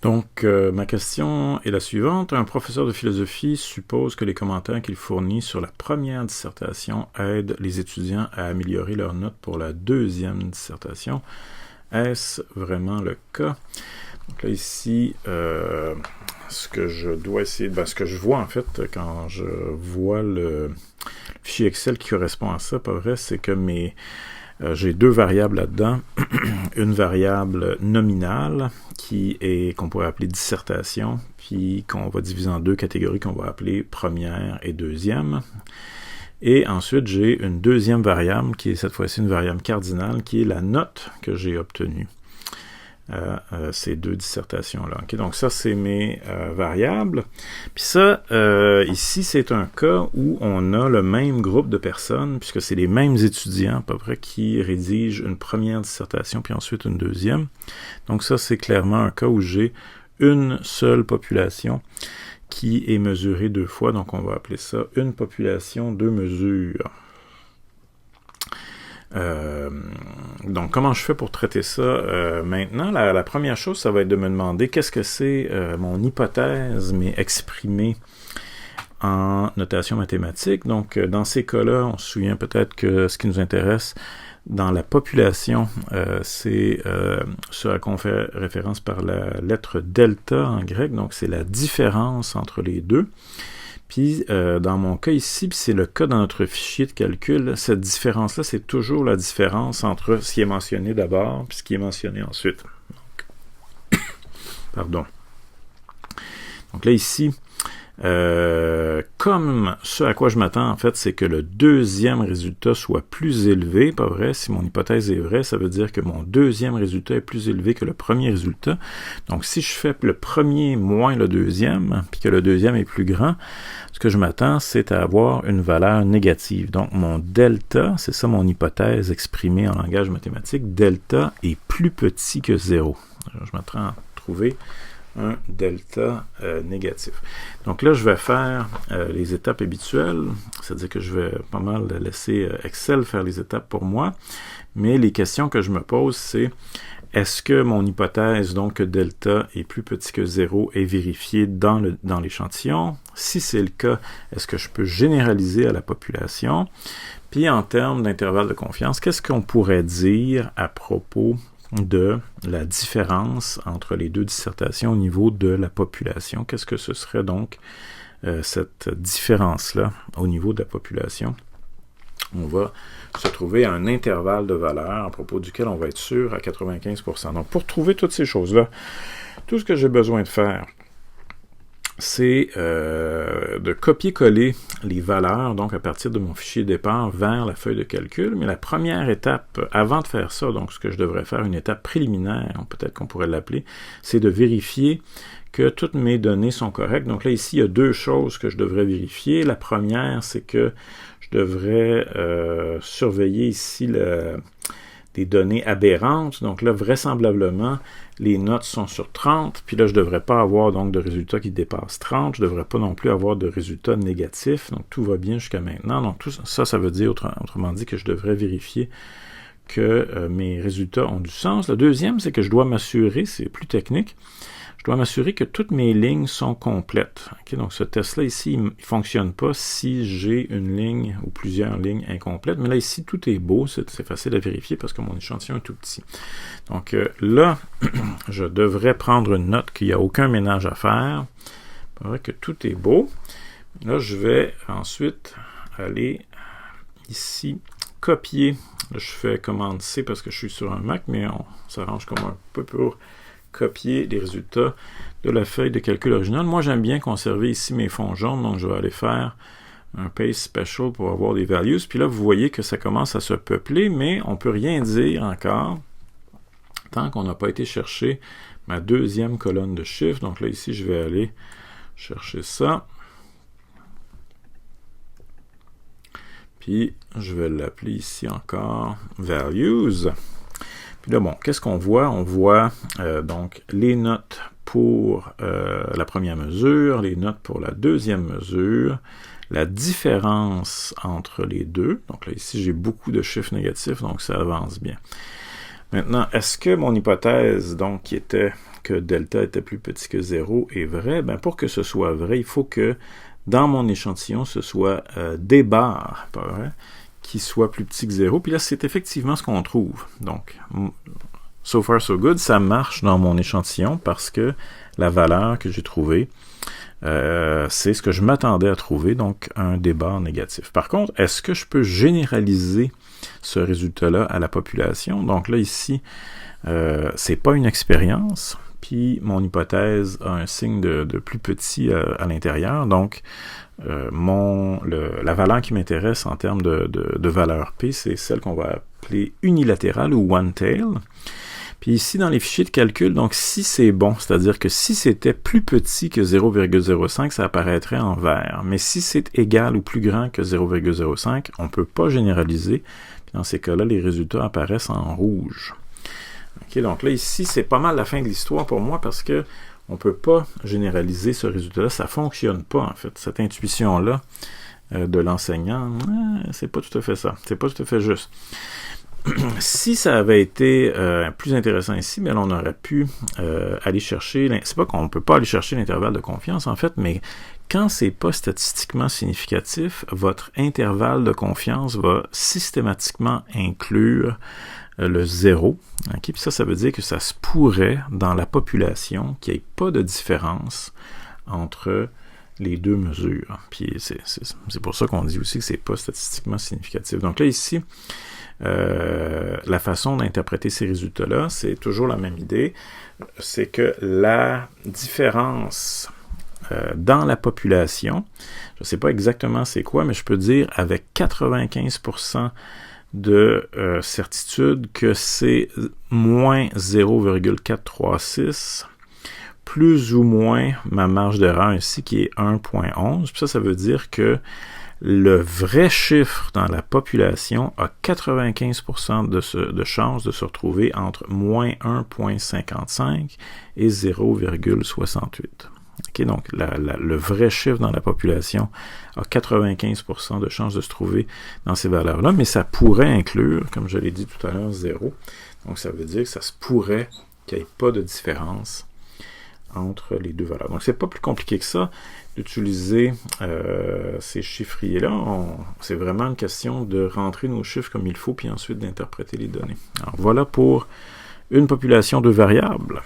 Donc, ma question est la suivante. Un professeur de philosophie suppose que les commentaires qu'il fournit sur la première dissertation aident les étudiants à améliorer leurs notes pour la deuxième dissertation. Est-ce vraiment le cas? Donc là, ici, ce que je dois essayer, ce que je vois en fait, quand je vois le fichier Excel qui correspond à ça, pas vrai, c'est que j'ai deux variables là-dedans. Une variable nominale qu'on pourrait appeler dissertation, puis qu'on va diviser en deux catégories qu'on va appeler première et deuxième. Et ensuite, j'ai une deuxième variable qui est cette fois-ci une variable cardinale qui est la note que j'ai obtenue. Ces deux dissertations-là. Okay? Donc ça, c'est mes variables. Puis ça, ici, c'est un cas où on a le même groupe de personnes, puisque c'est les mêmes étudiants, à peu près, qui rédigent une première dissertation, puis ensuite une deuxième. Donc ça, c'est clairement un cas où j'ai une seule population qui est mesurée deux fois. Donc on va appeler ça une population, deux mesures. Donc, comment je fais pour traiter ça maintenant? La première chose, ça va être de me demander qu'est-ce que c'est mon hypothèse, mais exprimée en notation mathématique. Donc, dans ces cas-là, on se souvient peut-être que ce qui nous intéresse dans la population, c'est ce à quoi on fait référence par la lettre delta en grec. Donc, c'est la différence entre les deux. Puis, dans mon cas ici, puis c'est le cas dans notre fichier de calcul, cette différence-là, c'est toujours la différence entre ce qui est mentionné d'abord et ce qui est mentionné ensuite. Donc, pardon. Donc là, ici, comme ce à quoi je m'attends, en fait, c'est que le deuxième résultat soit plus élevé, pas vrai? Si mon hypothèse est vraie, ça veut dire que mon deuxième résultat est plus élevé que le premier résultat. Donc, si je fais le premier moins le deuxième, puis que le deuxième est plus grand, ce que je m'attends, c'est à avoir une valeur négative. Donc, mon delta, c'est ça mon hypothèse exprimée en langage mathématique, delta est plus petit que 0. Alors, je m'attends à trouver un delta négatif. Donc là, je vais faire les étapes habituelles, c'est-à-dire que je vais pas mal laisser Excel faire les étapes pour moi, mais les questions que je me pose, c'est est-ce que mon hypothèse, donc que delta est plus petit que 0, est vérifiée dans l'échantillon? Si c'est le cas, est-ce que je peux généraliser à la population? Puis en termes d'intervalle de confiance, qu'est-ce qu'on pourrait dire à propos de la différence entre les deux dissertations au niveau de la population? Qu'est-ce que ce serait donc cette différence-là au niveau de la population? On va se trouver à un intervalle de valeur à propos duquel on va être sûr à 95%. Donc, pour trouver toutes ces choses-là, tout ce que j'ai besoin de faire, c'est de copier-coller les valeurs, donc à partir de mon fichier de départ, vers la feuille de calcul. Mais la première étape, avant de faire ça, donc ce que je devrais faire, une étape préliminaire, peut-être qu'on pourrait l'appeler, c'est de vérifier que toutes mes données sont correctes. Donc là, ici, il y a deux choses que je devrais vérifier. La première, c'est que je devrais surveiller ici des données aberrantes. Donc là, vraisemblablement, les notes sont sur 30, puis là, je ne devrais pas avoir donc de résultats qui dépassent 30. Je ne devrais pas non plus avoir de résultats négatifs. Donc tout va bien jusqu'à maintenant. Donc tout ça, ça veut dire, autrement dit, que je devrais vérifier que mes résultats ont du sens. Le deuxième, c'est que je dois m'assurer, c'est plus technique, je dois m'assurer que toutes mes lignes sont complètes. Okay? Donc ce test-là ici, il ne fonctionne pas si j'ai une ligne ou plusieurs lignes incomplètes. Mais là ici, tout est beau, c'est facile à vérifier parce que mon échantillon est tout petit. Donc là, je devrais prendre une note qu'il n'y a aucun ménage à faire. Il paraît que tout est beau. Là, je vais ensuite aller ici, copier. Là, je fais commande C parce que je suis sur un Mac, mais on s'arrange comme un peu pour copier les résultats de la feuille de calcul originale. Moi, j'aime bien conserver ici mes fonds jaunes, donc je vais aller faire un paste special pour avoir des values. Puis là, vous voyez que ça commence à se peupler, mais on ne peut rien dire encore tant qu'on n'a pas été chercher ma deuxième colonne de chiffres. Donc là, ici, je vais aller chercher ça. Puis, je vais l'appeler ici encore values. Puis là, bon, qu'est-ce qu'on voit? On voit donc les notes pour la première mesure, les notes pour la deuxième mesure, la différence entre les deux. Donc là, ici, j'ai beaucoup de chiffres négatifs, donc ça avance bien. Maintenant, est-ce que mon hypothèse, donc, qui était que delta était plus petit que 0 est vraie? Ben, pour que ce soit vrai, il faut que dans mon échantillon, ce soit des barres, pas vrai, qui soient plus petits que 0. Puis là, c'est effectivement ce qu'on trouve. Donc, so far so good, ça marche dans mon échantillon parce que la valeur que j'ai trouvée, c'est ce que je m'attendais à trouver, donc un débat négatif. Par contre, est-ce que je peux généraliser ce résultat-là à la population? Donc là, ici, c'est pas une expérience, puis mon hypothèse a un signe de plus petit à l'intérieur, donc la valeur qui m'intéresse en termes de valeur P, c'est celle qu'on va appeler unilatérale ou one-tail. Puis ici, dans les fichiers de calcul, donc si c'est bon, c'est-à-dire que si c'était plus petit que 0,05, ça apparaîtrait en vert. Mais si c'est égal ou plus grand que 0,05, on ne peut pas généraliser. Puis dans ces cas-là, les résultats apparaissent en rouge. Okay, donc là, ici, c'est pas mal la fin de l'histoire pour moi parce que on ne peut pas généraliser ce résultat-là. Ça ne fonctionne pas, en fait. Cette intuition-là de l'enseignant, c'est pas tout à fait ça. C'est pas tout à fait juste. Si ça avait été plus intéressant ici, bien, on aurait pu aller chercher, c'est pas qu'on ne peut pas aller chercher l'intervalle de confiance en fait, mais quand c'est pas statistiquement significatif, votre intervalle de confiance va systématiquement inclure le 0. Okay? Puis ça veut dire que ça se pourrait dans la population qu'il n'y ait pas de différence entre les deux mesures. Puis c'est pour ça qu'on dit aussi que c'est pas statistiquement significatif. Donc là ici, la façon d'interpréter ces résultats-là, c'est toujours la même idée, c'est que la différence dans la population, je ne sais pas exactement c'est quoi, mais je peux dire avec 95% de certitude que c'est moins 0,436 plus ou moins ma marge d'erreur ici qui est 1.11. Puis ça veut dire que le vrai chiffre dans la population a 95% de chances de se retrouver entre moins 1.55 et 0,68. Okay, donc, le vrai chiffre dans la population a 95% de chances de se trouver dans ces valeurs-là, mais ça pourrait inclure, comme je l'ai dit tout à l'heure, 0. Donc, ça veut dire que ça se pourrait qu'il n'y ait pas de différence entre les deux valeurs. Donc, c'est pas plus compliqué que ça d'utiliser ces chiffriers-là. C'est vraiment une question de rentrer nos chiffres comme il faut, puis ensuite d'interpréter les données. Alors, voilà pour une population de variables.